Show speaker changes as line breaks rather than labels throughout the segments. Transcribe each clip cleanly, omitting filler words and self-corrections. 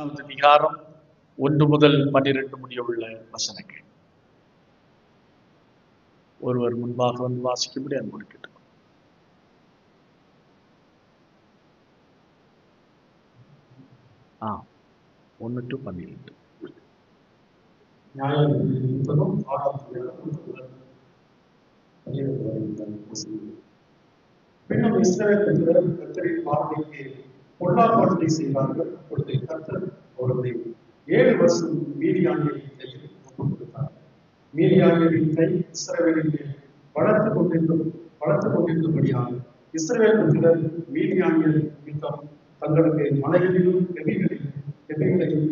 அதிகாரம் 1 முதல் 12 முடிய உள்ள வசனங்கள். ஒருவர் முன்பாக வந்து வாசிக்கும்படி அன்போடு கேட்டுக்கொள்கிறேன். 1 to 12.
பின்னும் இஸ்ரவேல் புத்திரர் கர்த்தரின் வார்த்தைக்கு பொல்லாப்பானதை செய்வார்கள். அப்பொழுது கர்த்தர் அவர்களை 7 வருஷம் மீதியானியரின் கையில் ஒப்புக் கொடுத்தார். மீதியானியரின் கை இஸ்ரவேலின் மேல் வளர்த்து கொண்டிருந்தபடியாக இஸ்ரவேல் புத்திரர் மீதியானியர் யுத்தம் தங்களுக்கு மலைகளிலும் கெபிகளையும்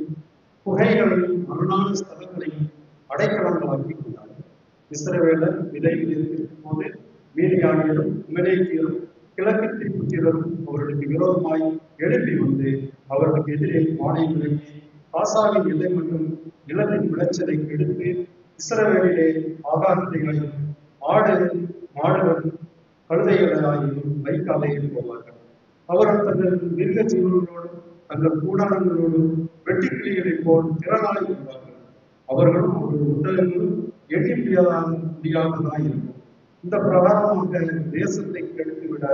புகைகளையும் அருளான ஸ்தலங்களையும் அடைக்கலங்களாக்கி கொண்டார்கள். இஸ்ரவேலர் விதையில் இருக்கும் போது மீதியானியரும் அமெரிக்கியரும் கிழக்கு புத்திரரும் அவர்களுக்கு விரோதமாய் எழுப்பி வந்து அவர்களுக்கு எதிரே வானை விளக்கி காசாவின் எல்லை மற்றும் நிலத்தின் விளைச்சலை கெடுத்து இஸ்ரவேலிலே ஆகாரத்தைகளையும் ஆடு மாடுகள் கழுதைகளாயும் வைக்காதையில் போவார்கள். அவர்கள் தங்கள் மிருக ஜீவனங்களோடும் தங்கள் கூடாரங்களோடும் வெட்டுக்கிளிகளைப் போல் திறனாய் வருவார்கள். அவர்களும் அவர்கள் உடல்களும் எண்ணி முடியாததாய் இருக்கும். இந்த பிரகாரமாக தேசத்தை கெடுத்துவிட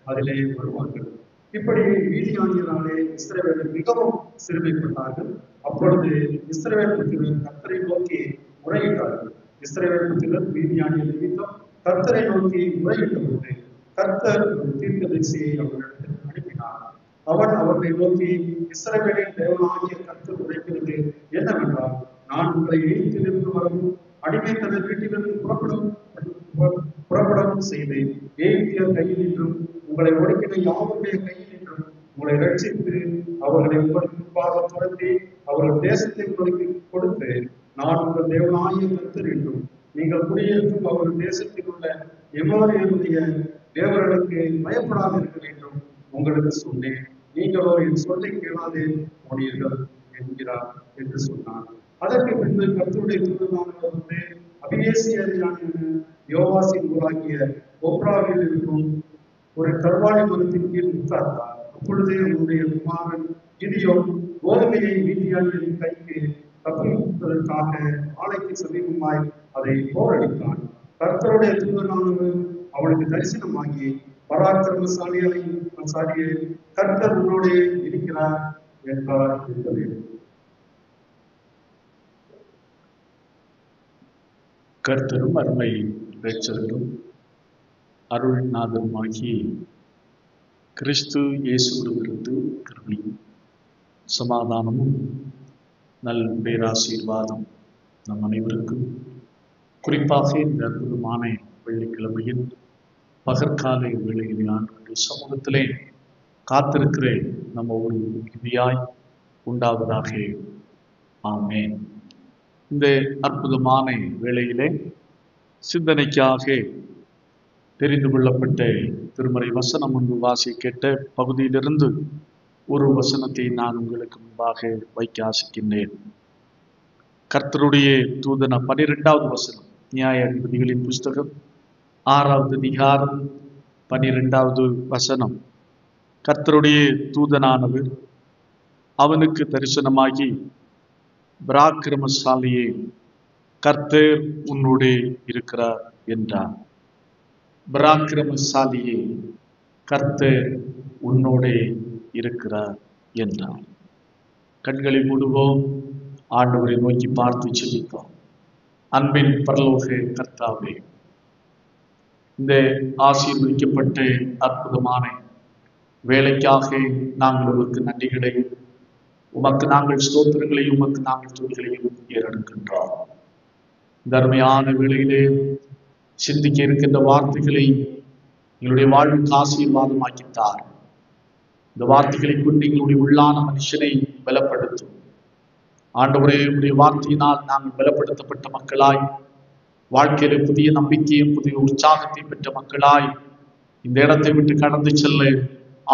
அதிலே வருவார்கள். இப்படி மீதியானியராலே இஸ்ரவேலர் மிகவும் சிறுமைப்பட்டார்கள். அப்பொழுது இஸ்ரவேல் புத்திரர் கர்த்தரை நோக்கி முறையிட்டார்கள். இஸ்ரவேல் புத்திரர் மீதியானியர் நிமித்தம் கர்த்தரை நோக்கி முறையிட்ட போது கர்த்தர் ஒரு தீர்க்கதரிசியை அவர்களிடத்தில் அனுப்பினார். அவன் அவர்களை நோக்கி, இஸ்ரவேலின் தேவனாகிய கர்த்தர் உரைக்கிறது என்னவென்றால், நான் உங்களை எகிப்திலிருந்து வரவும் அடிமைத்தன வீட்டிலிருந்து புறப்படவும் செய்து எகிப்தியர் கையில் நின்றும் உங்களை ஒடுக்கின யாவருடைய கையில் நின்றும் உங்களை ரட்சித்து அவர்களை உங்களுக்கு முன்பாக துரத்தி அவர்கள் தேசத்தை உங்களுக்கு கொடுத்து, நான் உங்கள் தேவனாகிய கர்த்தர் என்றும் நீங்கள் குடியிருக்கும் அவர்கள் தேசத்தில் உள்ள எமோரியருடைய தேவர்களுக்கு பயப்படாதீர்கள் என்றும் உங்களுக்கு சொன்னேன். நீங்களோ என் சொல்லை கேளாதே போனீர்கள் என்கிறார் என்று சொன்னார். அதற்கு பின்பு கர்த்தருடைய தூதனானவர் வந்து அபியேசியரான யோவாசின் ஊராகிய ஒப்ராவில் இருக்கும் ஒரு கர்வாலி மரத்தின் கீழ் உட்கார்ந்தார். அப்பொழுதே அவருடைய குமாரன் கிதியோன் கோதுமையை மீதியானியரின் கைக்கு தப்புவிப்பதற்காக ஆலைக்கு சமீபமாய் அதை போரடித்தான். கர்த்தருடைய தூதனானவர் அவனுக்கு தரிசனமாகி, பராக்கிரமசாலியை கர்த்தர் உன்னோடே இருக்கிறார் என்றார் என்பது.
கர்த்தரும் அருமை இரட்சகரும் அருள்நாதருமாகி கிறிஸ்து இயேசுவிலிருந்து கிருபையும் சமாதானமும் நல் பேராசீர்வாதம் நம் அனைவருக்கும், குறிப்பாக இந்த அற்புதமான வெள்ளிக்கிழமையின் பகற்காலை வேளையில் ஆண்டுடைய சமூகத்திலே காத்திருக்கிறேன் நம்ம ஒரு இறுதியாய் உண்டாவதாக. ஆமென். இந்த அற்புதமான வேளையிலே சிந்தனைக்காக தெரிந்து கொள்ளப்பட்ட திருமறை வசனம் முன்பு வாசி கேட்ட பகுதியிலிருந்து ஒரு வசனத்தை நான் உங்களுக்கு முன்பாக வைக்க ஆசிக்கின்றேன். கர்த்தருடைய தூதன 12வது வசனம், நியாயாதிபதிகளின் புஸ்தகம் 6வது அதிகாரம் 12வது வசனம். கர்த்தருடைய தூதனானவர் அவனுக்கு தரிசனமாகி, பராக்கிரமசாலியே, கர்த்தர் உன்னோடே இருக்கிறார் என்றார். பராக்கிரமசாலியே, கர்த்தர் உன்னோடே இருக்கிறார் என்றார். கண்களை மூடுவோம், ஆண்டவரை நோக்கி பார்த்து செபிப்போம். அன்பின் பரலோக கர்த்தாவே, இந்த ஆசீர்வதிக்கப்பட்ட அற்புதமான வேலைக்காக நாங்கள் உமக்கு நன்றிகளையும் உமக்கு நாங்கள் ஸ்தோத்திரங்களையும் உமக்கு நாங்கள் துதிகளையும் ஏறெடுக்கின்றோம். இந்த அருமையான வேளையிலே சிந்திக்க இருக்கின்ற வார்த்தைகளை எங்களுடைய வாழ்வுக்கு ஆசீர்வாதமாக்கித்தார். இந்த வார்த்தைகளை கொண்டு எங்களுடைய உள்ளான மனுஷனை பலப்படுத்தும். ஆண்டவரே, உடைய வார்த்தையினால் நாங்கள் பலப்படுத்தப்பட்ட மக்களாய், வாழ்க்கையில புதிய நம்பிக்கையும் புதிய உற்சாகத்தை பெற்ற மக்களாய் இந்த இடத்தை விட்டு கடந்து செல்ல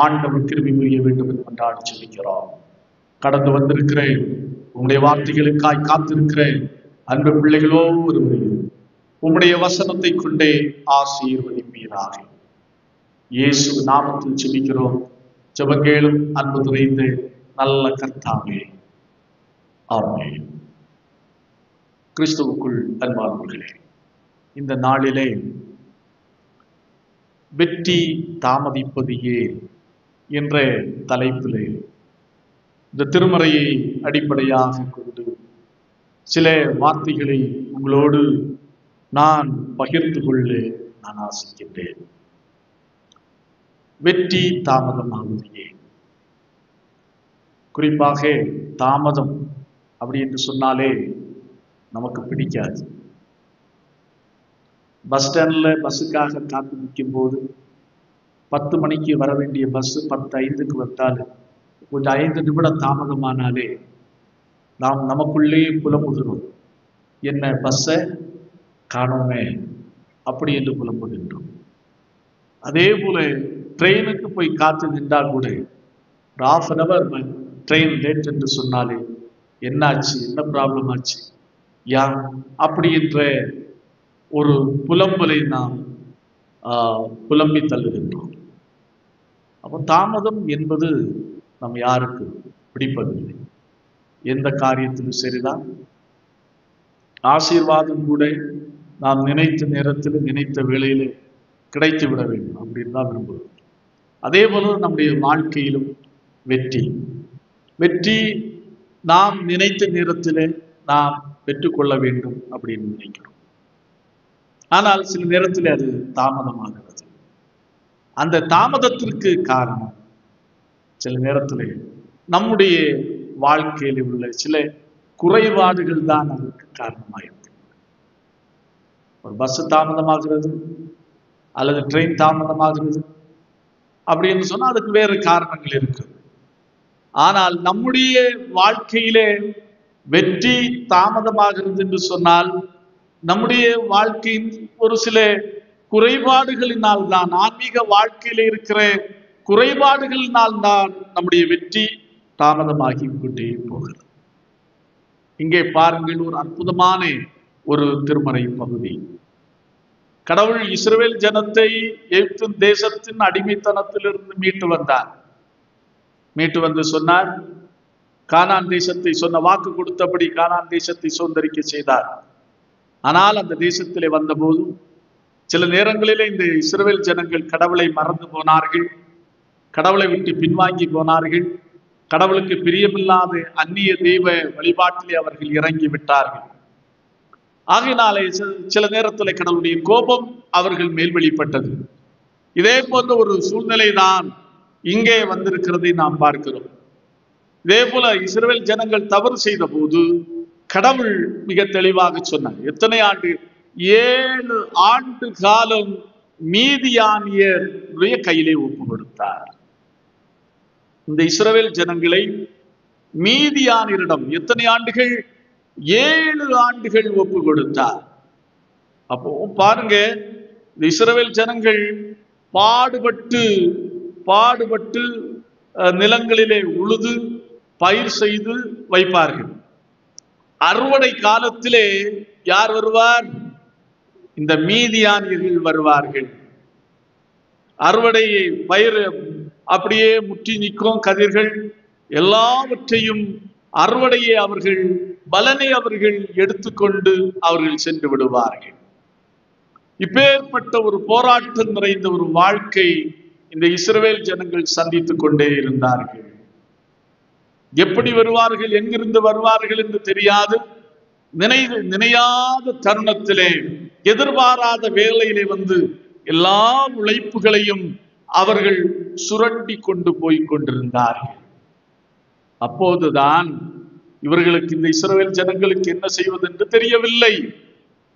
ஆண்டவர் கிருபை புரிய வேண்டும் என்று கொண்டாடி செல்கிறோம். கடந்து வந்திருக்கிறேன், உங்களுடைய வார்த்தைகளுக்காய் காத்திருக்கிறேன். அன்பு பிள்ளைகளோ, ஒருவரையும் உம்முடைய வசனத்தை கொண்டே ஆசீர்வதிப்பீராக. இயேசு நாமத்தில் செபிக்கிறோம். ஜெபங்கேளும் அன்பு நிறைந்து நல்ல கர்த்தாவே, ஆமென். கிறிஸ்துவுக்குள் அன்பானவர்களே, இந்த நாளிலே வெற்றி தாமதிப்பது ஏன் என்ற தலைப்பிலே இந்த திருமறையை அடிப்படையாக கொண்டு சில வார்த்தைகளை உங்களோடு நான் பகிர்ந்து கொள்ள நான் ஆசிக்கின்றேன். வெற்றி தாமதமாவது ஏன்? குறிப்பாக தாமதம் அப்படி என்று சொன்னாலே நமக்கு பிடிக்காது. பஸ் ஸ்டாண்டில் பஸ்ஸுக்காக காத்து நிற்கும் போது 10 மணிக்கு வர வேண்டிய பஸ் 10:05 வந்தால் கொஞ்சம் 5 நிமிடம் தாமதமானாலே நாம் நமக்குள்ளேயே புலம்புகிறோம், என்ன பஸ்ஸை காணோமே அப்படி என்று புலம்புகின்றோம். அதே போல ட்ரெயினுக்கு போய் காத்து நின்றால் கூட ஒரு 1/2 hour ட்ரெயின் லேட் என்று சொன்னாலே என்னாச்சு, என்ன ப்ராப்ளம் ஆச்சு யா அப்படி என்ற ஒரு புலம்பலை நாம் புலம்பி தள்ளுகின்றோம். அப்போ தாமதம் என்பது நம் யாருக்கு பிடிப்பதில்லை. எந்த காரியத்திலும் சரிதான். ஆசீர்வாதம் கூட நாம் நினைத்த நேரத்தில் நினைத்த வேளையில் கிடைத்து விட வேண்டும் அப்படின்னு தான் விரும்புகிறோம். அதே போல நம்முடைய வாழ்க்கையிலும் வெற்றி நாம் நினைத்த நேரத்தில் நாம் பெற்றுக்கொள்ள வேண்டும் அப்படின்னு நினைக்கிறோம். ஆனால் சில நேரத்தில் அது தாமதமாகிறது. அந்த தாமதத்திற்கு காரணம் சில நேரத்தில் நம்முடைய வாழ்க்கையில் உள்ள சில குறைபாடுகள் தான் அதற்கு காரணமாயிருக்கு. ஒரு பஸ் தாமதமாகிறது அல்லது ட்ரெயின் தாமதமாகிறது அப்படின்னு சொன்னால் அதுக்கு வேறு காரணங்கள் இருக்கு. ஆனால் நம்முடைய வாழ்க்கையிலே வெற்றி தாமதமாகிறது என்று சொன்னால் நம்முடைய வாழ்க்கையின் ஒரு சில குறைபாடுகளினால் தான், ஆன்மீக வாழ்க்கையில இருக்கிற குறைபாடுகளினால் தான் நம்முடைய வெற்றி தாமதமாகி கொண்டே போகிறது. இங்கே பாருங்கள், ஒரு அற்புதமான ஒரு திருமறை பகுதி. கடவுள் இஸ்ரவேல் ஜனத்தை எகிப்து தேசத்தின் அடிமைத்தனத்திலிருந்து மீட்டு வந்து சொன்னார், கானான் தேசத்தை சொன்ன வாக்கு கொடுத்தபடி கானான் தேசத்தை சுதந்தரிக்க செய்தார். ஆனால் அந்த தேசத்திலே வந்தபோது சில நேரங்களிலே இந்த இஸ்ரவேல் ஜனங்கள் கடவுளை மறந்து போனார்கள், கடவுளை விட்டு பின்வாங்கி போனார்கள், கடவுளுக்கு பிரியமில்லாத அந்நிய தெய்வ வழிபாட்டிலே அவர்கள் இறங்கி விட்டார்கள். ஆகையினாலே சில நேரத்தில் கடவுளுடைய கோபம் அவர்கள் மேல் வெளிப்பட்டது. இதே போன்ற ஒரு சூழ்நிலை தான் இங்கே வந்திருக்கிறதை நாம் பார்க்கிறோம். இதே போல இஸ்ரவேல் ஜனங்கள் தவறு செய்த போது கடவுள் மிக தெளிவாக சொன்னார். எத்தனை ஆண்டு? 7 ஆண்டு காலம் மீதியானியருடைய கையிலே ஒப்பு கொடுத்தார். இந்த இஸ்ரவேல் ஜனங்களை மீதியானியரிடம் எத்தனை ஆண்டுகள்? 7 ஆண்டுகள் ஒப்பு கொடுத்தார். அப்போ பாருங்க, இந்த இஸ்ரவேல் ஜனங்கள் பாடுபட்டு நிலங்களிலே உழுது பயிர் செய்து வைப்பார்கள். அறுவடை காலத்திலே யார் வருவார்? இந்த மீதியானியர்கள் வருவார்கள். அறுவடையை பயிர் அப்படியே முற்றி நிற்கும் கதிர்கள் எல்லாவற்றையும் அறுவடையை அவர்கள் பலனை அவர்கள் எடுத்துக்கொண்டு அவர்கள் சென்று விடுவார்கள். இப்பேற்பட்ட ஒரு போராட்டம் நிறைந்த ஒரு வாழ்க்கை இந்த இஸ்ரவேல் ஜனங்கள் சந்தித்துக் கொண்டே இருந்தார்கள். எப்படி வருவார்கள், எங்கிருந்து வருவார்கள் என்று தெரியாது. நினையாத தருணத்திலே, எதிர்பாராத வேளையிலே வந்து எல்லா உழைப்புகளையும் அவர்கள் சுரண்டி கொண்டு போய் கொண்டிருந்தார்கள். அப்போதுதான் இவர்களுக்கு, இந்த இஸ்ரவேல் ஜனங்களுக்கு என்ன செய்வது என்று தெரியவில்லை.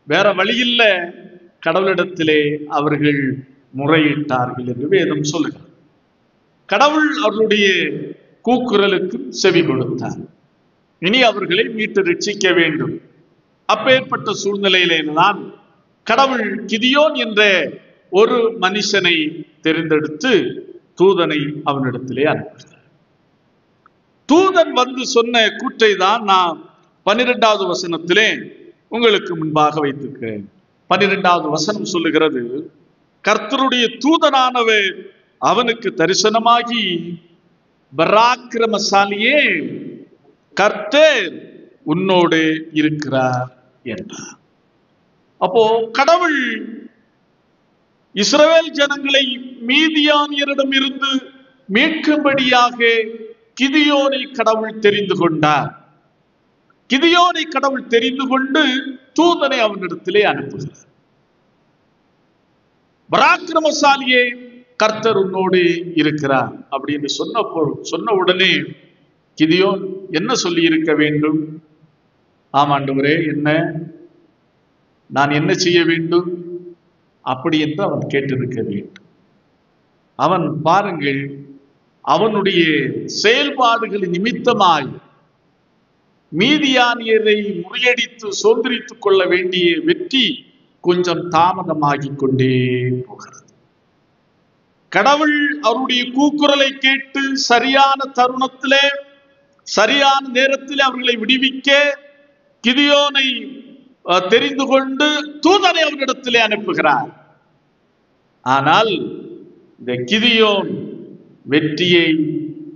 வேற வழியில்லை, கடவுளிடத்திலே அவர்கள் முறையிட்டார்கள் என்று வேதம் சொல்லுகிறது. கடவுள் அவர்களுடைய கூக்குரலுக்கு செவி கொடுத்தார். இனி அவர்களை மீட்டு ரட்சிக்க வேண்டும். அப்பேற்பட்ட சூழ்நிலையிலே தான் கடவுள் கிதியோன் என்ற ஒரு மனுஷனை தெரிந்தெடுத்து தூதனை அவனிடத்திலே அனுப்புகிறார். தூதன் வந்து சொன்ன கூற்றை தான் நான் 12வது வசனத்திலே உங்களுக்கு முன்பாக வைத்திருக்கிறேன். 12வது வசனம் சொல்லுகிறது, கர்த்தருடைய தூதனானவர் அவனுக்கு தரிசனமாகி, பராக்கிரமசாலியே, கர்த்தர் உன்னோடு இருக்கிறார் என்றார். அப்போ கடவுள் இஸ்ரவேல் ஜனங்களை மீதியானியரிடம் இருந்து மீட்கும்படியாக கிதியோனை கடவுள் தெரிந்து கொண்டார். கிதியோனை கடவுள் தெரிந்து கொண்டு தூதனை அவனிடத்திலே அனுப்புகிறார். பராக்கிரமசாலியே, கர்த்தர் உன்னோடு இருக்கிறார் அப்படின்னு சொன்ன உடனே கிதியோன் என்ன சொல்லி இருக்க வேண்டும்? ஆமாண்டவரே, என்ன நான் என்ன செய்ய வேண்டும் அப்படி என்று அவன் கேட்டிருக்க வேண்டும். அவன் பாருங்கள், அவனுடைய செயல்பாடுகளின் நிமித்தமாய் மீதியானியரை முறியடித்து சுதந்திரித்துக் கொள்ள வேண்டிய வெற்றி கொஞ்சம் தாமதமாகிக் கொண்டே போகிறது. கடவுள் அவருடைய கூக்குரலை கேட்டு சரியான தருணத்திலே சரியான நேரத்தில் அவர்களை விடுவிக்க கிதியோனை தெரிந்து கொண்டு தூதனை அவரிடத்திலே அனுப்புகிறார். ஆனால் இந்த கிதியோன் வெற்றியை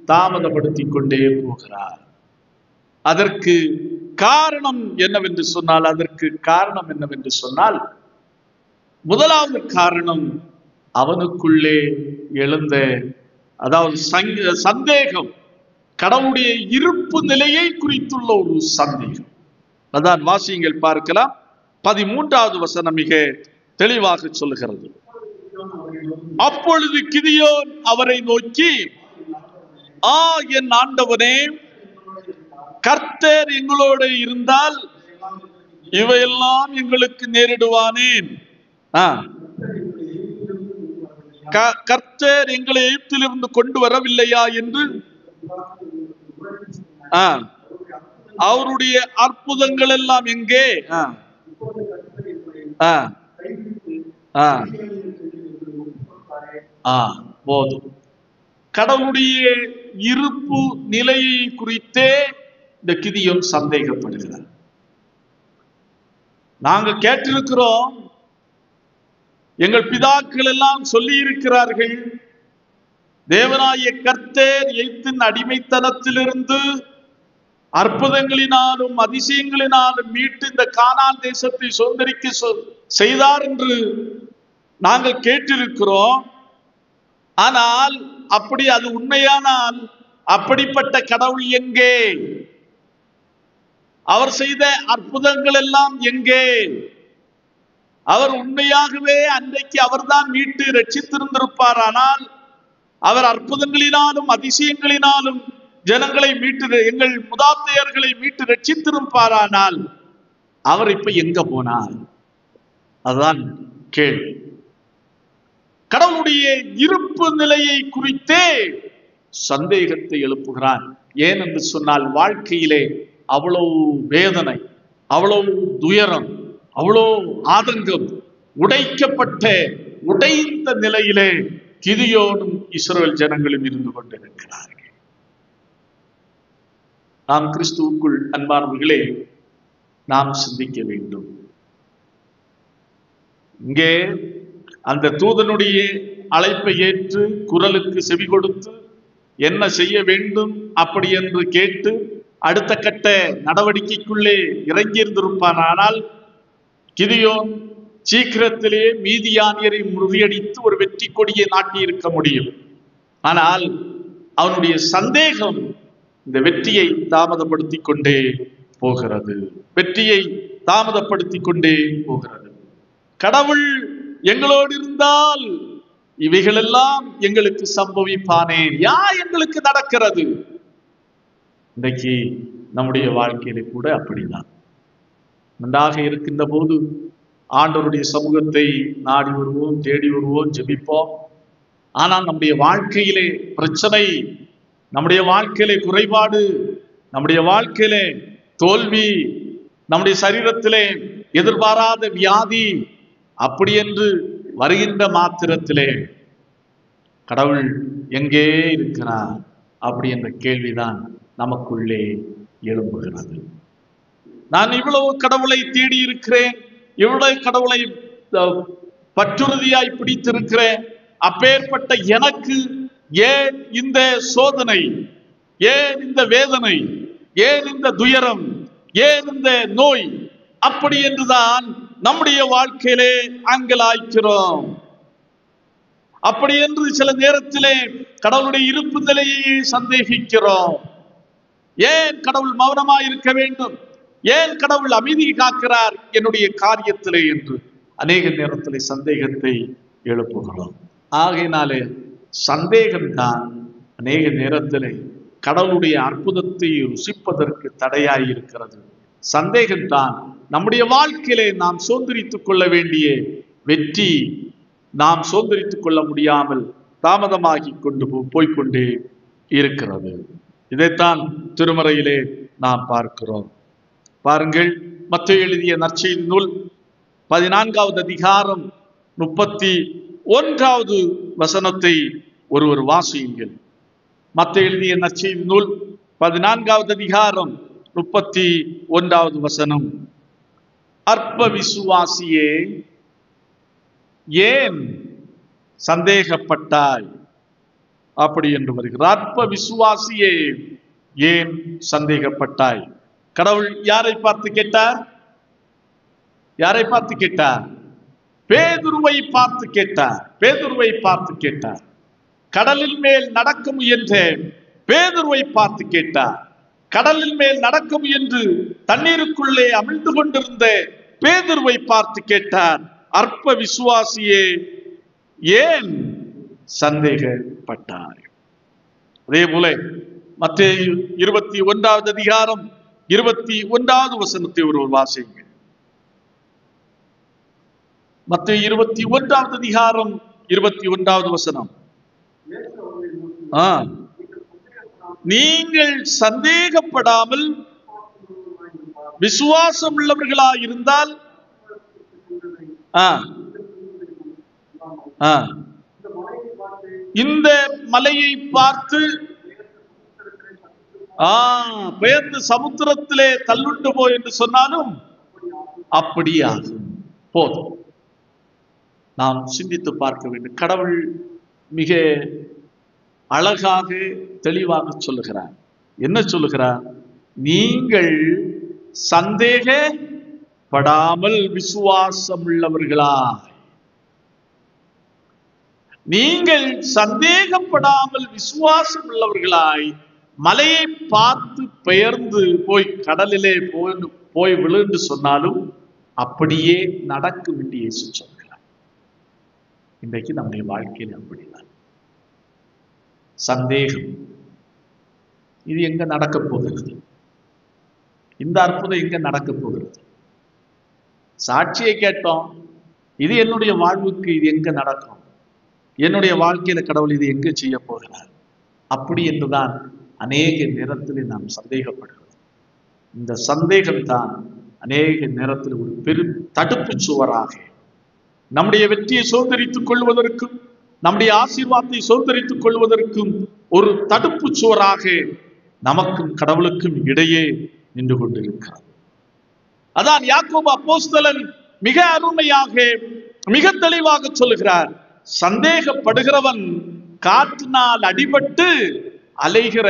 தாமதப்படுத்திக் கொண்டே போகிறார். அதற்கு காரணம் என்னவென்று சொன்னால் முதலாவது காரணம் அவனுக்குள்ளே எழுந்த சந்தேகம், கடவுளுடைய இருப்பு நிலையை குறித்துள்ள ஒரு சந்தேகம். அதான் வாசியங்கள் பார்க்கலாம். 13வது வசனம் மிக தெளிவாக சொல்லுகிறது. அப்பொழுது கிதியோன் அவரை நோக்கி, என் ஆண்டவனே, கர்த்தர் எங்களோடு இருந்தால் இவையெல்லாம் எங்களுக்கு நேரிடுவானேன்? கர்த்தர் எங்களை எகிப்திலிருந்து கொண்டு வரவில்லையா என்று அவருடைய அற்புதங்கள் எல்லாம் எங்கே? போதும். கடவுளுடைய இருப்பு நிலையை குறித்தே இந்த கிதியோன் சந்தேகப்படுகிறார். நாங்கள் கேட்டிருக்கிறோம், எங்கள் பிதாக்கள் எல்லாம் சொல்லி இருக்கிறார்கள், தேவனாகிய கர்த்தர் எகிப்தின் அடிமைத்தனத்திலிருந்து அற்புதங்களினாலும் அதிசயங்களினாலும் மீட்டு இந்த கானான் தேசத்தை சுதந்தரிக்க செய்தார் என்று நாங்கள் கேட்டிருக்கிறோம். ஆனால் அப்படி அது உண்மையானால் அப்படிப்பட்ட கடவுள் எங்கே? அவர் செய்த அற்புதங்கள் எல்லாம் எங்கே? அவர் உண்மையாகவே அன்றைக்கு அவர்தான் மீட்டு ரட்சித்திருந்திருப்பார். ஆனால் அவர் அற்புதங்களினாலும் அதிசயங்களினாலும் ஜனங்களை மீட்டு, எங்கள் முதாத்தையர்களை மீட்டு ரட்சித்திருப்பாரானால் அவர் இப்ப எங்க போனார்? அதுதான் கேள்வி. கடவுளுடைய இருப்பு நிலையை குறித்தே சந்தேகத்தை எழுப்புகிறான். ஏன் என்று சொன்னால், வாழ்க்கையிலே அவ்வளவு வேதனை, அவ்வளவு துயரம், அவ்வளவு ஆதங்கம், உடைந்த நிலையிலே கிதியோனும் இஸ்ரவேல் ஜனங்களும் இருந்து கொண்டிருக்கிறார்கள். நாம் கிறிஸ்துவுக்குள் அன்பானவர்களே, நாம் சிந்திக்க வேண்டும். இங்கே அந்த தூதனுடைய அழைப்பை ஏற்று குரலுக்கு செவி கொடுத்து என்ன செய்ய வேண்டும் அப்படி என்று கேட்டு அடுத்த கட்ட நடவடிக்கைக்குள்ளே இறங்கியிருந்திருப்பான். ஆனால் கிதியோன் சீக்கிரத்திலேயே மீதியானியரை முறியடித்து ஒரு வெற்றி கொடியை நாட்டி இருக்க முடியும். ஆனால் அவனுடைய சந்தேகம் இந்த வெற்றியை தாமதப்படுத்தி கொண்டே போகிறது. கடவுள் எங்களோடு இருந்தால் இவைகளெல்லாம் எங்களுக்கு சம்பவிப்பானேன்? எங்களுக்கு நடக்கிறது. இன்றைக்கு நம்முடைய வாழ்க்கையில கூட அப்படிதான். நன்றாக இருக்கின்ற போது ஆண்டவருடைய சமூகத்தை நாடி வருவோம், தேடி வருவோம், ஜெபிப்போம். ஆனால் நம்முடைய வாழ்க்கையிலே பிரச்சனை, நம்முடைய வாழ்க்கையிலே குறைபாடு, நம்முடைய வாழ்க்கையிலே தோல்வி, நம்முடைய சரீரத்திலே எதிர்பாராத வியாதி, அப்படி என்று வருகின்ற மாத்திரத்திலே கடவுள் எங்கே இருக்கிறார் அப்படி என்ற கேள்விதான் நமக்குள்ளே எழும்புகிறது. நான் இவ்வளவு கடவுளை தேடி இருக்கிறேன், இவ்வளவு கடவுளை பற்றுறுதியாய் பிடித்திருக்கிறேன், அப்பேற்பட்ட எனக்கு ஏன் இந்த சோதனை, ஏன் இந்த வேதனை, ஏன் இந்த துயரம், ஏன் இந்த நோய்? அப்படி என்றுதான் நம்முடைய வாழ்க்கையிலே அங்கலாய்க்கிறோம். அப்படி என்று சில நேரத்திலே கடவுளுடைய இருப்பு நிலையை சந்தேகிக்கிறோம். ஏன் கடவுள் மௌனமாய் இருக்க வேண்டும்? ஏன் கடவுள் அமைதி காக்கிறார் என்னுடைய காரியத்திலே என்று அநேக நேரத்திலே சந்தேகத்தை எழுப்புகிறோம். ஆகையினாலே சந்தேகம்தான் அநேக நேரத்திலே கடவுளுடைய அற்புதத்தை ருசிப்பதற்கு தடையாய் இருக்கிறது. சந்தேகம்தான் நம்முடைய வாழ்க்கையிலே நாம் சுதந்திரித்துக் கொள்ள வேண்டிய வெற்றி நாம் சுதந்திரித்துக் கொள்ள முடியாமல் தாமதமாகி கொண்டு போய்கொண்டே இருக்கிறது. இதைத்தான் திருமறையிலே நாம் பார்க்கிறோம். பாருங்கள், மத்தேயு எழுதிய நற்செய்தி நூல் 14வது அதிகாரம் 31வது வசனத்தை ஒருவர் வாசியுங்கள். மத்தேயு எழுதிய நற்செய்தி நூல் 14வது அதிகாரம் 31வது வசனம். அற்ப விசுவாசியே, ஏன் சந்தேகப்பட்டாய்? அப்படி என்று வருகிறார். அற்ப விசுவாசியே, ஏன் சந்தேகப்பட்டாய்? கடவுள் யாரை பார்த்து கேட்டார்? யாரை பார்த்து கேட்டார்? பேதுருவை பார்த்து கேட்டார். பேதுருவை பார்த்து கேட்டார். கடலில் மேல் நடக்க முயன்ற பேதுருவை பார்த்து கேட்டார். கடலில் மேல் நடக்க முயன்று தண்ணீருக்குள்ளே அமிழ்ந்து கொண்டிருந்த பேதுருவை பார்த்து கேட்டார். அற்ப விசுவாசியே, ஏன் சந்தேகப்பட்டாய்? அதே போல மத்தேயு 21வது அதிகாரம் 21வது வசனத்தை ஒருவர் வாசியுங்கள். மத்தேயு 21வது அதிகாரம் 21வது வசனம். நீங்கள் சந்தேகப்படாமல் விசுவாசம் உள்ளவர்களாய் இருந்தால் இந்த மலையை பார்த்து பெயர்ந்து சமுத்திரத்திலே தள்ளுண்டு போ என்று சொன்னாலும் அப்படியாகும். போதும். நாம் சிந்தித்து பார்க்க வேண்டும். கடவுள் மிக அழகாக தெளிவாக சொல்லுகிறார். என்ன சொல்லுகிறார்? நீங்கள் சந்தேகப்படாமல் விசுவாசம் உள்ளவர்களாய், நீங்கள் சந்தேகப்படாமல் விசுவாசம் உள்ளவர்களாய் மலையை பார்த்து பெயர்ந்து போய் கடலிலே போய் விழுந்து சொன்னாலும் அப்படியே நடக்கும் என்று இயேசு சொல்கிறார். இன்றைக்கு நம்முடைய வாழ்க்கையில் அப்படிதான். சந்தேகம், இது எங்க நடக்க போகிறது? இந்த அற்புதம் எங்க நடக்க போகிறது? சாட்சியை கேட்டோம், இது என்னுடைய வாழ்வுக்கு இது எங்க நடக்கும்? என்னுடைய வாழ்க்கையில கடவுள் இது எங்க செய்ய போகிறார்? அப்படி என்றுதான் அநேக நேரத்தில் நாம் சந்தேகப்படுகிறோம். இந்த சந்தேகம்தான் அநேக நேரத்தில் ஒரு பெரும் தடுப்பு சுவராக நம்முடைய வெற்றியை சுதந்திரித்துக் கொள்வதற்கும் நம்முடைய ஆசீர்வாதத்தை சுதந்திரித்துக் கொள்வதற்கும் ஒரு தடுப்பு சுவராக நமக்கும் கடவுளுக்கும் இடையே நின்று கொண்டிருக்கிறது. அதான் யாக்கோபு அப்போஸ்தலன் மிக அருமையாக மிக தெளிவாக சொல்லுகிறார். சந்தேகப்படுகிறவன் காற்றினால் அடிபட்டு அலைகிற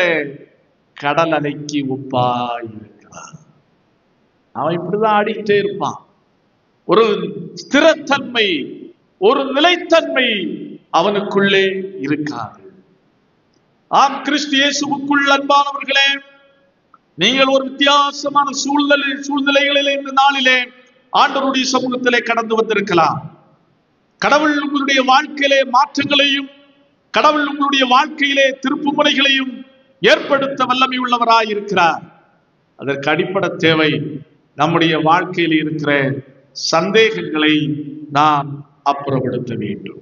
கடல் அலைக்கு ஒப்பாய் இருக்கிறார். அவன் இப்படிதான் ஆடிக்கிட்டே இருப்பான். ஒரு ஸ்திரத்தன்மை, ஒரு நிலைத்தன்மை அவனுக்குள்ளே இருக்காது. ஆம், கிறிஸ்து இயேசுவுக்குள் அன்பானவர்களே, நீங்கள் ஒரு வித்தியாசமான சூழ்நிலைகளிலே இந்த நாளிலே ஆண்டவருடைய சமூகத்திலே கடந்து வந்திருக்கலாம். கடவுள் உங்களுடைய வாழ்க்கையிலே மாற்றங்களையும் கடவுள் உங்களுடைய வாழ்க்கையிலே திருப்பு முனைகளையும் ஏற்படுத்த வல்லமை உள்ளவராய் இருக்கிறார். அதற்கு அடிப்படை தேவை நம்முடைய வாழ்க்கையில் இருக்கிற சந்தேகங்களை நாம் அப்புறப்படுத்த வேண்டும்.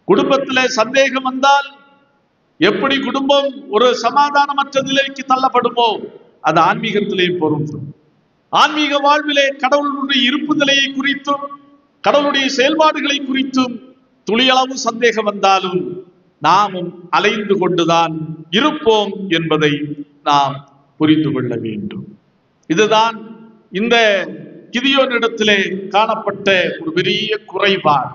குடும்பத்திலே சந்தேகம் வந்தால் எப்படி குடும்பம் ஒரு சமாதானமற்ற நிலைக்கு தள்ளப்படுமோ அது ஆன்மீகத்திலேயும் பொருந்தும். ஆன்மீக வாழ்விலே கடவுளுடைய இருப்பு நிலையை குறித்தும் கடவுளுடைய செயல்பாடுகளை குறித்தும் துளியளவு சந்தேகம் வந்தாலும் நாமும் அலைந்து கொண்டுதான் இருப்போம் என்பதை நாம் புரிந்து கொள்ள வேண்டும். இதுதான் இந்த கிதியோனிடத்திலே காணப்பட்ட ஒரு பெரிய குறைபாடு.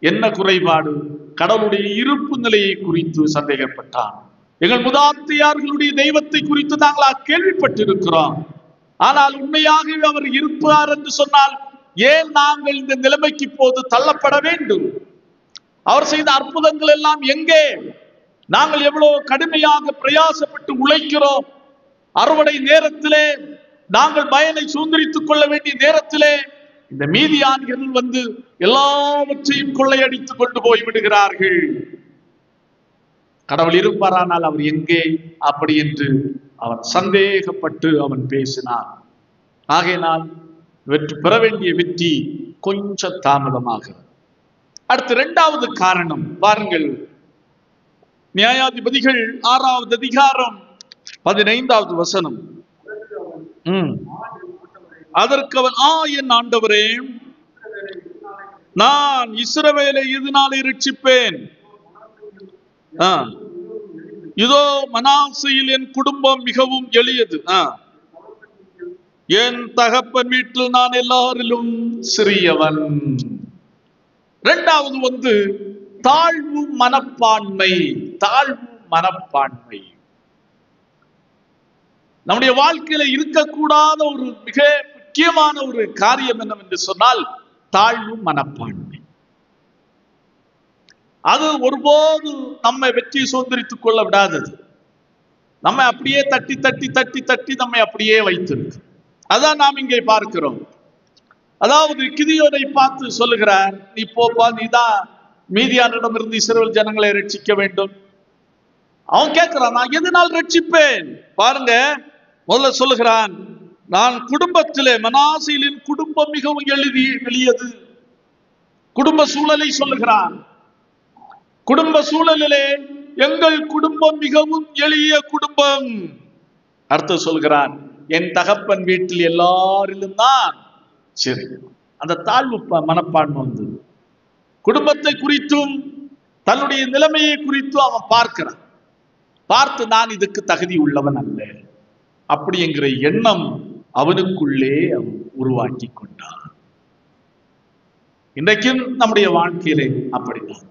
என்ன குறைபாடு? கடவுளுடைய இருப்பு நிலையை குறித்து சந்தேகப்பட்டான். எங்கள் மூதாதையர்களுடைய தெய்வத்தை குறித்து நாங்கள் கேள்விப்பட்டிருக்கிறோம். ஆனால் உண்மையாகவே அவர் இருப்பார் என்று சொன்னால் ஏன் நாங்கள் இந்த நிலைமைக்கு இப்போது தள்ளப்பட வேண்டும்? அவர் செய்த அற்புதங்கள் எல்லாம் எங்கே? நாங்கள் எவ்வளவு கடுமையாக பிரயாசப்பட்டு உழைக்கிறோம். அறுவடை நேரத்திலே, நாங்கள் பயனை சுதந்திரித்துக் கொள்ள வேண்டிய நேரத்திலே இந்த மீதியான்கள் வந்து எல்லாவற்றையும் கொள்ளையடித்துக் கொண்டு போய் விடுகிறார்கள். கடவுள் இருப்பாரானால் அவர் எங்கே? அப்படி என்று அவன் சந்தேகப்பட்டு அவன் பேசினான். ஆகையினால் வெற்றி பெற வேண்டிய வெற்றி கொஞ்சம் தாமதமாகிறது. அடுத்து இரண்டாவது காரணம் பாருங்கள், நியாயாதிபதிகள் 6வது அதிகாரம் 15வது வசனம். அதற்கு அவன், என் ஆண்டவரே, நான் இஸ்ரவேலை இதனாலே இரட்சிப்பேன். இதோ மனாசையில் என் குடும்பம் மிகவும் எளியது. என் தகப்பன் வீட்டில் நான் எல்லாரிலும் சிறியவன். இரண்டாவது வந்து தாழ்வு மனப்பான்மை. தாழ்வு மனப்பான்மை நம்முடைய வாழ்க்கையில இருக்கக்கூடாத ஒரு மிக முக்கியமான ஒரு காரியம் என்னவென்று சொன்னால் தாழ்வு மனப்பான்மை. அது ஒருபோது நம்மை வெற்றி சுதந்திரித்துக் கொள்ள விடாதது. நம்மை அப்படியே தட்டி தட்டி தட்டி தட்டி நம்மை அப்படியே வைத்திருக்கு. அதான் நாம் இங்கே பார்க்கிறோம். அதாவது கிதியோனை பார்த்து சொல்லுகிறார், நீ போப்பா, நீதான் மீதியானிடமிருந்து இஸ்ரவேல் ஜனங்களை ரட்சிக்க வேண்டும். அவன் கேட்கிறான், நான் எதனால் ரட்சிப்பேன்? பாருங்க, முதல்ல சொல்லுகிறான், நான் குடும்பத்திலே மனாசேலின் குடும்பம் மிகவும் எளியது. குடும்ப சூழலை சொல்லுகிறான். குடும்ப சூழலிலே எங்கள் குடும்பம் மிகவும் எளிய குடும்பம். அர்த்தம் சொல்கிறான், என் தகப்பன் வீட்டில் எல்லாரிலும் தான் சரி. அந்த தாழ்வு மனப்பான்மை வந்து குடும்பத்தை குறித்தும் தன்னுடைய நிலைமையை குறித்தும் அவன் பார்க்கிறான். பார்த்து நான் இதுக்கு தகுதி உள்ளவன் அல்ல அப்படிங்கிற எண்ணம் அவனுக்குள்ளே அவன் உருவாக்கி கொண்டான். இன்றைக்கும் நம்முடைய வாழ்க்கையிலே அப்படிதான்.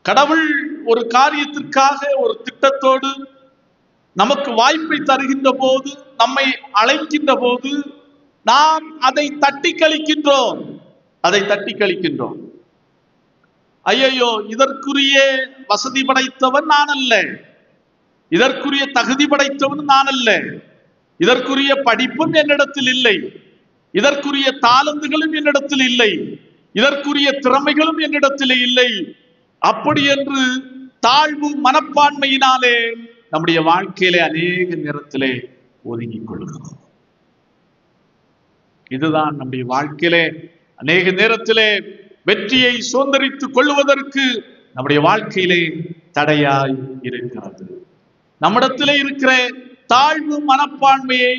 கடவுள் ஒரு காரியத்திற்காக ஒரு திட்டத்தோடு நமக்கு வாய்ப்பை தருகின்ற போது, நம்மை அழைக்கின்ற போது நாம் அதை தட்டி கழிக்கின்றோம். ஐயோ, இதற்குரிய வசதி படைத்தவன் நான் அல்ல, இதற்குரிய தகுதி படைத்தவன் நான் அல்ல, இதற்குரிய படிப்பும் என்னிடத்தில் இல்லை, இதற்குரிய தாளந்துகளும் என்னிடத்தில் இல்லை, இதற்குரிய திறமைகளும் என்னிடத்தில் இல்லை. அப்படி என்று தாழ்வு மனப்பான்மையினாலே நம்முடைய வாழ்க்கையிலே அநேக நேரத்திலே ஒதுங்கிக் கொள்கிறோம். இதுதான் நம்முடைய வாழ்க்கையிலே அநேக நேரத்திலே வெற்றியை சுதந்திரித்துக் கொள்வதற்கு நம்முடைய வாழ்க்கையிலே தடையாய் இருக்கிறது. நம்மிடத்திலே இருக்கிற தாழ்வு மனப்பான்மையை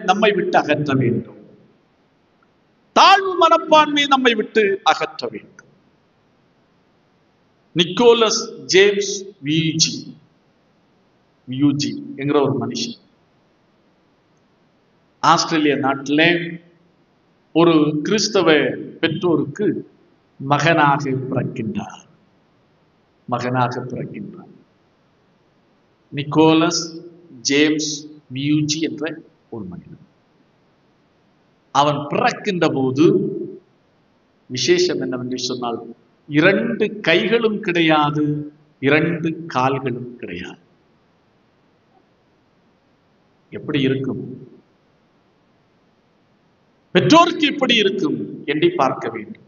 நம்மை விட்டு அகற்ற வேண்டும். தாழ்வு மனப்பான்மையை நம்மை விட்டு அகற்ற வேண்டும். நிக்கோலஸ் ஜேம்ஸ் வியூஜி என்கிற ஒரு மனுஷன் ஆஸ்திரேலியா நாட்டிலே ஒரு கிறிஸ்தவ பெற்றோருக்கு மகனாக பிறக்கின்றார். நிக்கோலஸ் ஜேம்ஸ் வியூஜி என்ற ஒரு மனிதன். அவன் பிறக்கின்ற போது விசேஷம் என்னவென்று சொன்னால் 2 கைகளும் கிடையாது, 2 கால்களும் கிடையாது. எப்படி இருக்கும்? பெற்றோருக்கு எப்படி இருக்கும் என்று பார்க்க வேண்டும்.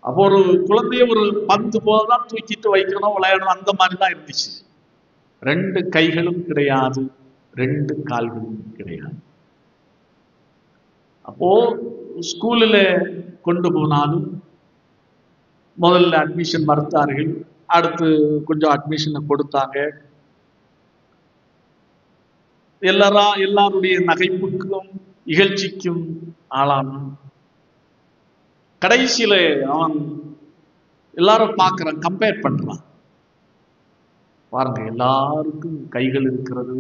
அப்போ ஒரு குழந்தைய ஒரு 10 போதுதான் தூக்கிட்டு வைக்கணும், விளையாடணும், அந்த மாதிரி தான் இருந்துச்சு. 2 கைகளும் கிடையாது, 2 கால்களும் கிடையாது. அப்போ ஸ்கூலில் கொண்டு போனாலும் முதல்ல அட்மிஷன் மறுத்தார்கள். அடுத்து கொஞ்சம் அட்மிஷனை கொடுத்தாங்க. எல்லாருடைய நகைப்புக்கும் இகழ்ச்சிக்கும் ஆளானான். கடைசியில அவன் எல்லாரும் பார்க்கிறான், கம்பேர் பண்றான். பாருங்க, எல்லாருக்கும் கைகள் இருக்கிறது,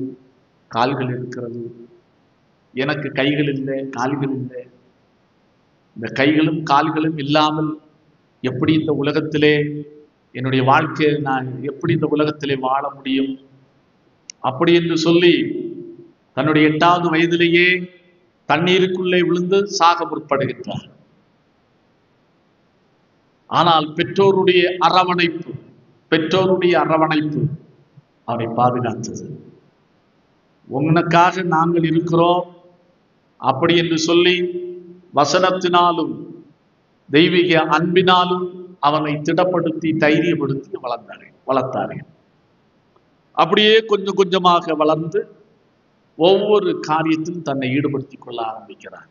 கால்கள் இருக்கிறது, எனக்கு கைகள் இல்லை, கால்கள் இல்லை. இந்த கைகளும் கால்களும் இல்லாமல் எப்படி இந்த உலகத்திலே என்னுடைய வாழ்க்கையை நான் எப்படி இந்த உலகத்திலே வாழ முடியும்? அப்படி என்று சொல்லி தன்னுடைய 8வது வயதிலேயே தண்ணீருக்குள்ளே விழுந்து சாக முற்படுகின்றார். ஆனால் பெற்றோருடைய அரவணைப்பு அவனை பாதுகாத்தது. உனக்காக நாங்கள் இருக்கிறோம் அப்படி என்று சொல்லி வசனத்தினாலும் தெய்வீக அன்பினாலும் அவனை திடப்படுத்தி தைரியப்படுத்தி வளர்த்தார்கள். அப்படியே கொஞ்சம் கொஞ்சமாக வளர்ந்து ஒவ்வொரு காரியத்திலும் தன்னை ஈடுபடுத்திக் கொள்ள ஆரம்பிக்கிறார்.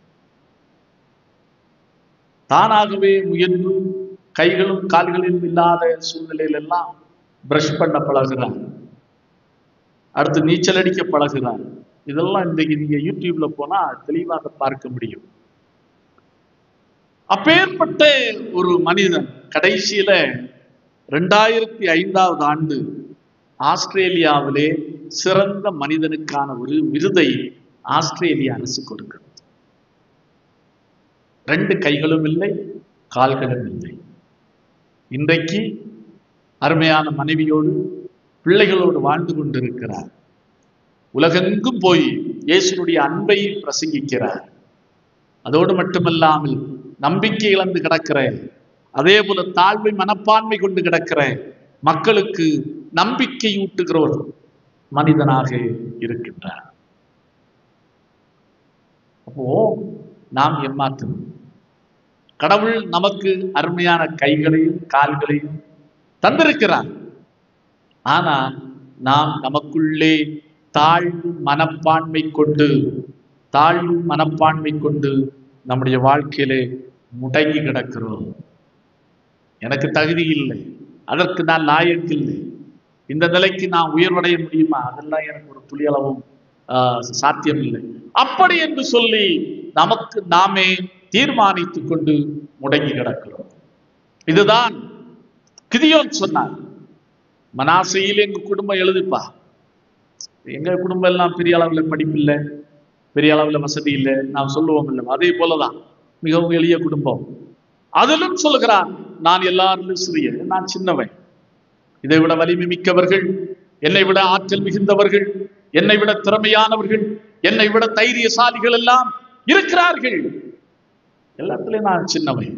தானாகவே முயன்று கைகளும் கால்களிலும் இல்லாத சூழ்நிலையில எல்லாம் பிரஷ் பண்ண பழகுறார். அடுத்து நீச்சல் அடிக்க பழகுறார். இதெல்லாம் இன்றைக்கு நீங்க யூடியூப்ல போனா தெளிவாக பார்க்க முடியும். அப்பேற்பட்ட ஒரு மனிதன் கடைசியில 2005வது ஆண்டு ஆஸ்திரேலியாவிலே சிறந்த மனிதனுக்கான ஒரு விருதை ஆஸ்திரேலிய அரசு கொடுக்கிறது. 2 கைகளும் இல்லை, கால்களும் இல்லை. இன்றைக்கு அருமையான மனைவியோடு பிள்ளைகளோடு வாழ்ந்து கொண்டிருக்கிறார். உலகெங்கும் போய் இயேசுனுடைய அன்பை பிரசங்கிக்கிறார். அதோடு மட்டுமல்லாமல் நம்பிக்கை இழந்து கிடக்கிற, அதே போல தாழ்மை மனப்பான்மை கொண்டு கிடக்கிற மக்களுக்கு நம்பிக்கை ஊட்டுகிற ஒரு மனிதனாக இருக்கின்றார். அப்போ நாம் ஏமாற்றணும். கடவுள் நமக்கு அருமையான கைகளையும் கால்களையும் தந்திருக்கிறார். ஆனா நாம் நமக்குள்ளே தாழ்வு மனப்பான்மை கொண்டு நம்முடைய வாழ்க்கையிலே முடங்கி கிடக்கிறோம். எனக்கு தகுதி இல்லை, அதற்கு நான் லாயக்கு இல்லை, இந்த நிலைக்கு நான் உயர்வடைய முடியுமா, அதெல்லாம் எனக்கு ஒரு துளியளவும் சாத்தியம் இல்லை, அப்படி என்று சொல்லி நமக்கு நாமே தீர்மானித்துக் கொண்டு முடங்கி கிடக்கிறோம். இதுதான் கிதியோன் சொன்னார். மனாசையில் எங்க குடும்பம் எழுதுப்பா, எங்க குடும்பம் எல்லாம் பெரிய அளவுல படிப்பில்லை, பெரிய அளவுல வசதி இல்லை, நாம் சொல்லுவோம் இல்லை. அதே போலதான் மிகவும் எளிய குடும்பம். அதிலும் சொல்லுகிறான், நான் எல்லாரும் சிறிய, நான் சின்னவன், இதை விட வலிமை மிக்கவர்கள், என்னை விட ஆற்றல் மிகுந்தவர்கள், என்னை விட திறமையானவர்கள், என்னை விட தைரியசாலிகள் எல்லாம் இருக்கிறார்கள், எல்லாத்திலையும் நான் சின்னவன்,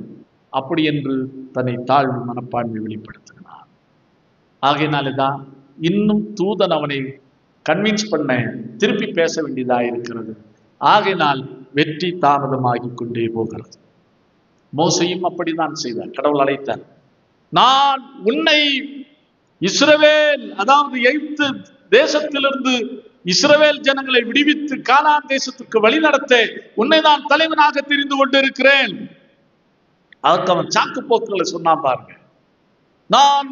அப்படி என்று தன்னை தாழ்வு மனப்பான்மை வெளிப்படுத்துகிறான். ஆகையினால்தான் இன்னும் தூதன் அவனை கன்வின்ஸ் பண்ண திருப்பி பேச வேண்டியதாக இருக்கிறது. ஆகையினால் வெற்றி தாமதமாகி கொண்டே போகிறது. மோசையும் அப்படித்தான் செய்தார். கடவுள் அழைத்தார், நான் உன்னை இஸ்ரவேல், அதாவது எகிப்து தேசத்திலிருந்து இஸ்ரவேல் ஜனங்களை விடுவித்து கானான் தேசத்துக்கு வழி நடத்த உன்னை நான் தலைவனாக தெரிந்து கொண்டிருக்கிறேன். அதற்கு அவன் சாக்கு போக்குகளை சொன்னான் பாருங்க. நான்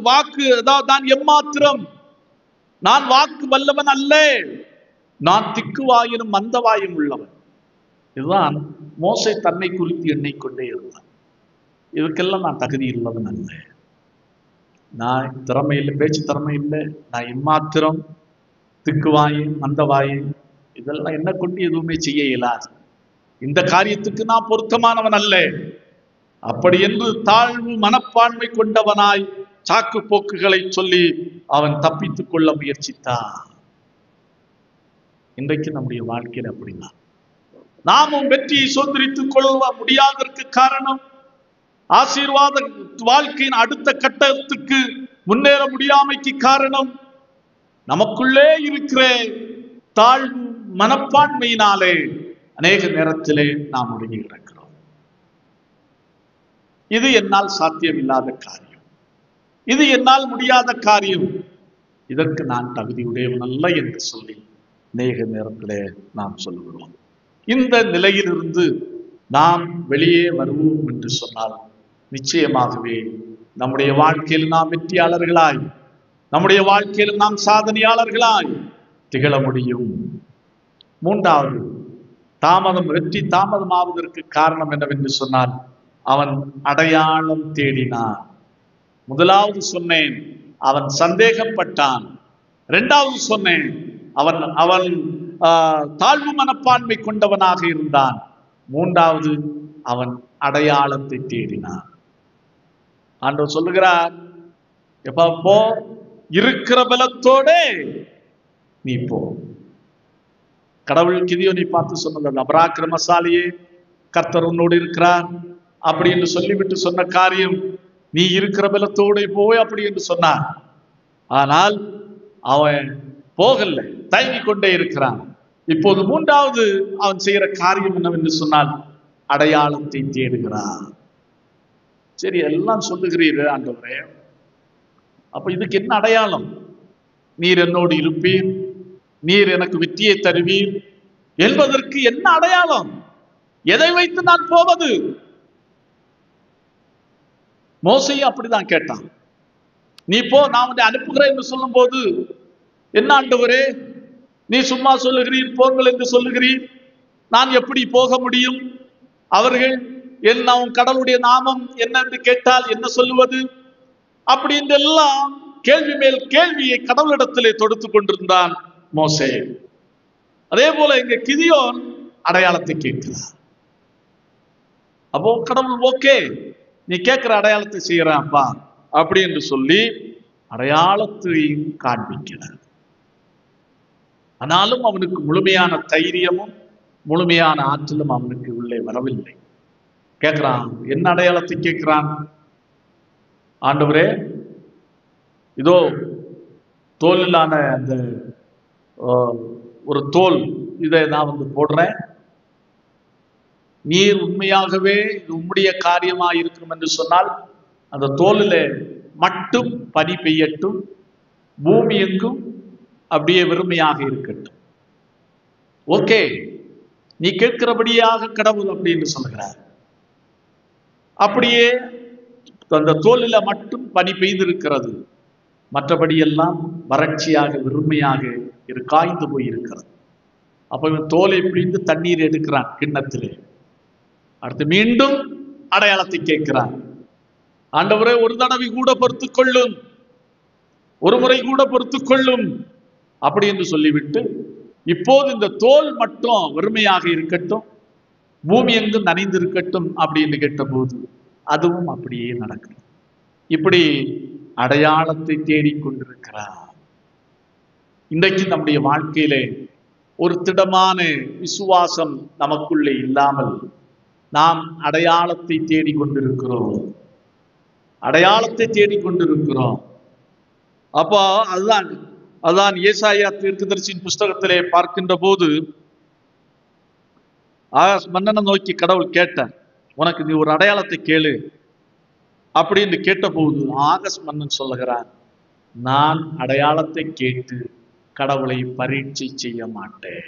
வாக்கு அதாவது நான் எம்மாத்திரம், நான் வாக்கு வல்லவன் அல்ல, நான் திக்குவாயினும் மந்தவாயும் உள்ளவன். இதுதான் மோசே தன்னை குறித்து எண்ணிக்கொண்டே இருந்தான். இதுக்கெல்லாம் நான் தகுதி உள்ளவன் அல்ல, நான் திறமை இல்லை, பேச்சு திறமை இல்லை, நான் எம்மாத்திரம், திக்குவாயு மந்தவாயு, இதெல்லாம் என்ன கொண்டு எதுவுமே செய்ய இயலாது, இந்த காரியத்துக்கு நான் பொருத்தமானவன் அல்ல, அப்படி என்று தாழ்வு மனப்பான்மை கொண்டவனாய் சாக்கு போக்குகளை சொல்லி அவன் தப்பித்துக் கொள்ள முயற்சித்தான். இன்றைக்கு நம்முடைய வாழ்க்கையில் அப்படிதான் நாமும் வெற்றியை சுதந்திரித்துக் கொள்ள முடியாததற்கு காரணம், ஆசீர்வாத வாழ்க்கையின் அடுத்த கட்டத்துக்கு முன்னேற முடியாமைக்கு காரணம் நமக்குள்ளே இருக்கிற தாழ்வு மனப்பான்மையினாலே அநேக நேரத்திலே நாம் ஒடுங்கி கிடக்கிறோம். இது என்னால் சாத்தியமில்லாத காரியம், இது என்னால் முடியாத காரியம், இதற்கு நான் தகுதியுடையவன் அல்ல என்று சொல்லி அநேக நேரத்திலே நாம் சொல்லுகிறோம். இந்த நிலையிலிருந்து நாம் வெளியே வருவோம் என்று சொன்னால் நிச்சயமாகவே நம்முடைய வாழ்க்கையில் நாம் வெற்றியாளர்களாய், நம்முடைய வாழ்க்கையில் நாம் சாதனையாளர்களாய் திகழ முடியும். மூன்றாவது, வெற்றி தாமதமாவதற்கு காரணம் என்னவென்று சொன்னால் அவன் அடையாளம் தேடினான். முதலாவது சொன்னேன், அவன் சந்தேகப்பட்டான். இரண்டாவது சொன்னேன், அவன் தாழ்வு மனப்பான்மை கொண்டவனாக இருந்தான். மூன்றாவது, அவன் அடையாளத்தை தேடினான். ஆண்டவர் சொல்லுகிறார், எப்போ இருக்கிற பலத்தோட நீ போ, கடவுள் கிதியோனை பார்த்து சொன்னது, அபராக்கிரமசாலியே, கர்த்தர் உன்னோடு இருக்கிறார் அப்படி என்று சொல்லிவிட்டு சொன்ன காரியம், நீ இருக்கிற பலத்தோடு போய் அப்படி என்று சொன்னார். ஆனால் அவன் போகல, தயங்கிக் கொண்டே இருக்கிறான். இப்போது மூன்றாவது அவன் செய்கிற காரியம் என்னவென்று சொன்னால், அடையாளத்தை தேடுகிறான். சரி, எல்லாம் சொல்லுகிறீர்கள் ஆண்டவரே, அப்ப இதுக்கு என்ன அடையாளம்? நீர் என்னோடு இருப்பீர், நீர் எனக்கு வெற்றியை தருவீர் என்பதற்கு என்ன அடையாளம்? எதை வைத்து நான் போவது? மோசையும் அப்படிதான் கேட்டான். நீ போ, நான் உன்னை அனுப்புகிறேன் என்று சொல்லும் போது, என்ன ஆண்டவரே, நீ சும்மா சொல்லுகிறீர், போங்கள் என்று சொல்லுகிறீர், நான் எப்படி போக முடியும்? அவர்கள் என்ன, கடவுளுடைய நாமம் என்ன என்று கேட்டால் என்ன சொல்லுவது? அப்படி என்றெல்லாம் கேள்வி மேல் கேள்வியை கடவுளிடத்திலே தொடுத்து கொண்டிருந்தான் மோசே. அதே போல இங்க கிதியோன் அடையாளத்தை கேட்கிறார். அப்போ கடவுள், ஓகே, நீ கேட்கிற அடையாளத்தை செய்யறான்ப்பா அப்படி என்று சொல்லி அடையாளத்தையும் காண்பிக்கிறார். ஆனாலும் அவனுக்கு முழுமையான தைரியமும் முழுமையான ஆற்றலும் அவனுக்கு உள்ளே வரவில்லை. கேட்கிறான், என்ன அடையாளத்தை கேட்கிறான்? ஆண்டவரே, இதோ தோலிலான அந்த ஒரு தோல், இதை நான் போடுறேன், நீர் உண்மையாகவே இது உம்முடைய காரியமாக இருக்கும் என்று சொன்னால் அந்த தோலில மட்டும் பனி பெய்யட்டும், பூமி எங்கும் அப்படியே வெறுமையாக இருக்கட்டும். ஓகே, நீ கேட்கிறபடியாக கடவுள் அப்படின்னு சொல்கிறார். அப்படியே அந்த தோலில மட்டும் பனி பெய்திருக்கிறது, மற்றபடியெல்லாம் வறட்சியாக வெறுமையாக காய்ந்து போயிருக்கிறது. அப்ப இவன் தோலை பிடித்து தண்ணீர் எடுக்கிறான் கிண்ணத்திலே. அடுத்து மீண்டும் அடையாளத்தை கேட்கிறான். ஆண்டவரே, ஒரு தடவை கூட பொறுத்துக் கொள்ளும், ஒரு முறை கூட பொறுத்துக் கொள்ளும் அப்படி என்று சொல்லிவிட்டு, இப்போது இந்த தோல் மட்டும் வெறுமையாக இருக்கட்டும், பூமி எங்கும் நனைந்து இருக்கட்டும் அப்படின்னு கேட்ட போது அதுவும் அப்படியே நடக்கும். இப்படி அடையாளத்தை தேடிக்கொண்டிருக்கிறார். இன்றைக்கு நம்முடைய வாழ்க்கையிலே ஒரு திடமான விசுவாசம் நமக்குள்ளே இல்லாமல் நாம் அடையாளத்தை தேடிக்கொண்டிருக்கிறோம். அடையாளத்தை தேடிக்கொண்டிருக்கிறோம். அப்போ அதுதான் ஏசாயா தீர்க்கதரிசியின் புஸ்தகத்திலே பார்க்கின்ற போது மன்னனை நோக்கி கடவுள் கேட்டார், உனக்கு நீ ஒரு அடையாளத்தை கேளு அப்படின்னு கேட்டபோது ஆகாஷ் மன்னன் சொல்லுகிறான், நான் அடையாளத்தை கேட்டு கடவுளை பரீட்சை செய்ய மாட்டேன்,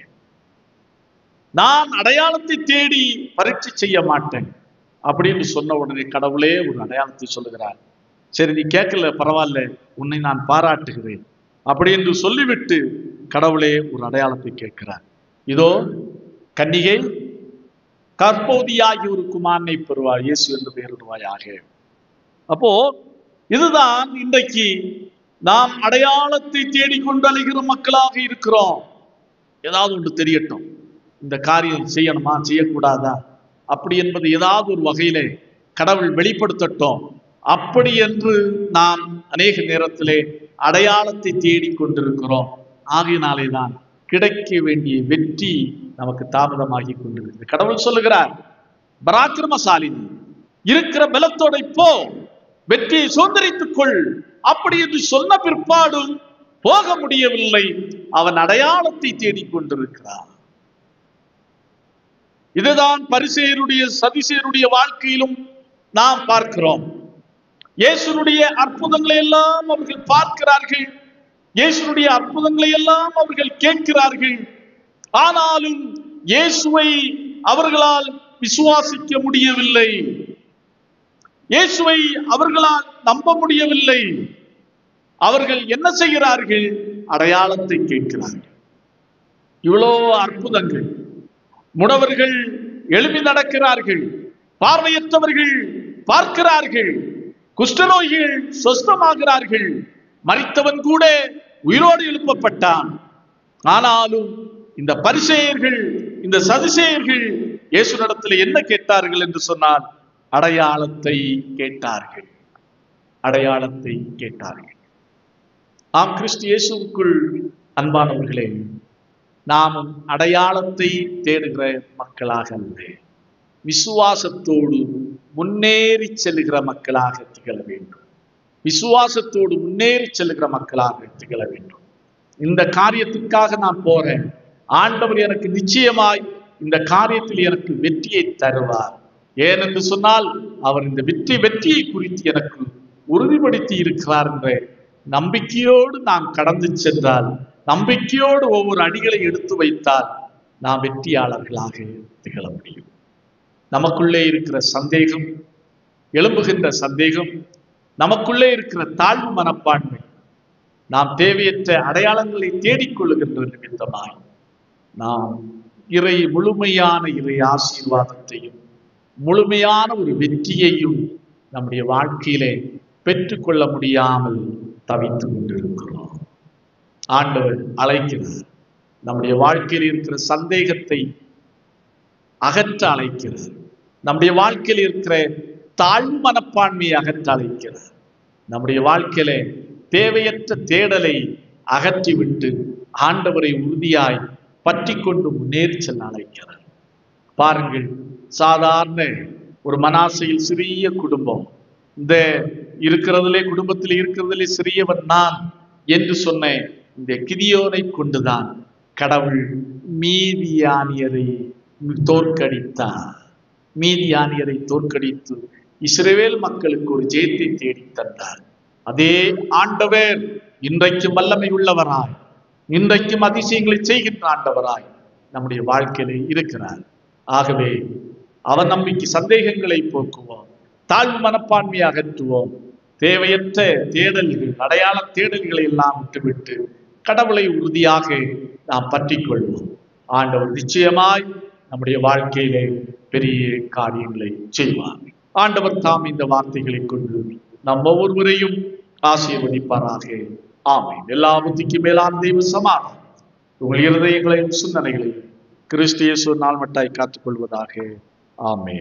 நான் அடையாளத்தை தேடி பரீட்சை செய்ய மாட்டேன் அப்படின்னு சொன்ன உடனே கடவுளே ஒரு அடையாளத்தை சொல்லுகிறார். சரி, நீ கேட்கல, பரவாயில்ல, உன்னை நான் பாராட்டுகிறேன் அப்படி என்று சொல்லிவிட்டு கடவுளே ஒரு அடையாளத்தை கேட்கிறார். இதோ கன்னிகை கற்போதியாகி ஒரு குமாரனை பெறுவார், இயேசு என்று பெயரிடுவாயாக. அப்போ இதுதான் இன்றைக்கு நாம் அடையாளத்தை தேடிக்கொண்டு அலைகிற மக்களாக இருக்கிறோம். ஏதாவது ஒன்று தெரியட்டும், இந்த காரியம் செய்யணுமா செய்யக்கூடாதா அப்படி என்பது ஏதாவது ஒரு வகையிலே கடவுள் வெளிப்படுத்தட்டும் அப்படி என்று நாம் அநேக நேரத்திலே அடையாளத்தை தேடிக்கொண்டிருக்கிறோம். ஆகையினாலே தான் கிடைக்க வேண்டிய வெற்றி நமக்கு தாமதமாகி கொண்டிருக்கிறது. கடவுள் சொல்லுகிறார், பராக்கிரமசாலினி, இருக்கிற பலத்தோட போ, வெற்றியை சுதந்திரித்துக் கொள் அப்படி என்று சொன்ன பிற்பாடும் போக முடியவில்லை. அவன் அடையாளத்தை தேடிக்கொண்டிருக்கிறான். இதுதான் பரிசேயருடைய சதிசேயருடைய வாழ்க்கையிலும் நாம் பார்க்கிறோம். இயேசுனுடைய அற்புதங்களை எல்லாம் அவர்கள் பார்க்கிறார்கள், இயேசுனுடைய அற்புதங்களை எல்லாம் அவர்கள் கேட்கிறார்கள். ஆனாலும் இயேசுவை அவர்களால் விசுவாசிக்க முடியவில்லை, இயேசுவை அவர்களால் நம்ப முடியவில்லை. அவர்கள் என்ன செய்கிறார்கள்? அடையாளத்தை கேட்கிறார்கள். இவ்வளோ அற்புதங்கள், முடவர்கள் எழுப்பி நடக்கிறார்கள், பார்வையற்றவர்கள் பார்க்கிறார்கள், குஷ்டரோகிகள் சொஸ்தமாகிறார்கள், மரித்தவன் கூட உயிரோடு எழுப்பப்பட்டான். ஆனாலும் இந்த பரிசேயர்கள், இந்த சதுசேயர்கள் இயேசுவிடத்தில் என்ன கேட்டார்கள் என்று சொன்னால் அடையாளத்தை கேட்டார்கள். அடையாளத்தை கேட்டார்கள். ஆம், கிறிஸ்து இயேசுவுக்குள் அன்பானவர்களே, நாமும் அடையாளத்தை தேடுகிற மக்களாக அல்ல, விசுவாசத்தோடு முன்னேறி செல்லுகிற மக்களாக திகழ வேண்டும். விசுவாசத்தோடு முன்னேறி செல்லுகிற மக்களாக திகழ வேண்டும். இந்த காரியத்திற்காக நான் போறேன், ஆண்டவர் எனக்கு நிச்சயமாய் இந்த காரியத்தில் எனக்கு வெற்றியை தருவார். ஏனென்று சொன்னால் அவர் இந்த வெற்றியை குறித்து எனக்கு உறுதிப்படுத்தி இருக்கிறார் என்ற நம்பிக்கையோடு நாம் கடந்து சென்றால், நம்பிக்கையோடு ஒவ்வொரு அடிகளை எடுத்து வைத்தால் நாம் வெற்றியாளர்களாக திகழ முடியும். நமக்குள்ளே இருக்கிற சந்தேகம், எழும்புகின்ற சந்தேகம், நமக்குள்ளே இருக்கிற தாழ்வு மனப்பான்மை, நாம் தேவையற்ற அடையாளங்களை தேடிக்கொள்ளுகின்ற நிமித்தமாய் நாம் முழுமையான இறை ஆசீர்வாதத்தையும் முழுமையான ஒரு வெற்றியையும் நம்முடைய வாழ்க்கையிலே பெற்றுக்கொள்ள முடியாமல் தவித்துக் கொண்டிருக்கிறோம். ஆண்டவர் அழைக்கிறார், நம்முடைய வாழ்க்கையில் இருக்கிற சந்தேகத்தை அகற்ற அழைக்கிறார், நம்முடைய வாழ்க்கையில் இருக்கிற தாழ்வு மனப்பான்மையை அகற்ற அழைக்கிறார், நம்முடைய வாழ்க்கையில தேவையற்ற தேடலை அகற்றிவிட்டு ஆண்டவரை உறுதியாய் பற்றி கொண்டு முன்னேறி செல்ல அழைக்கிறார். பாருங்கள், சாதாரண ஒரு மனாசையில் சிறிய குடும்பம், இந்த குடும்பத்தில் இருக்கிறதுலே சிறியவன் நான் என்று சொன்ன இந்த கிதியோனை கொண்டுதான் கடவுள் மீதியானியரை தோற்கடித்தார். மீதியானியரை தோற்கடித்து இஸ்ரவேல் மக்களுக்கு ஒரு ஜெயத்தை தேடி தந்தார். அதே ஆண்டவர் இன்றைக்கும் வல்லமை உள்ளவராய், இன்றைக்கும் அதிசயங்களை செய்கின்ற ஆண்டவராய் நம்முடைய வாழ்க்கையிலே இருக்கிறார். ஆகவே அவன் நம்பிக்கை சந்தேகங்களை போக்குவோம், தாழ்வு மனப்பான்மையை அகற்றுவோம், தேவையற்ற தேடல்கள், அடையாள தேடல்களை எல்லாம் விட்டுவிட்டு கடவுளை உறுதியாக நாம் பற்றி கொள்வோம். ஆண்டவர் நிச்சயமாய் நம்முடைய வாழ்க்கையிலே பெரிய காரியங்களை செய்வார். ஆண்டவர் தாம் இந்த வார்த்தைகளை கொண்டு நம் ஒவ்வொருவரையும் ஆசீர்வதிப்பாராக. ஆமென். எல்லா புத்திக்கும் மேலான தெய்வ சமாதானம் உங்கள் இருதயங்களையும் சிந்தனைகளையும் கிறிஸ்து இயேசு நாள் மட்டாய் காத்துக் கொள்வதாக. ஆமென்.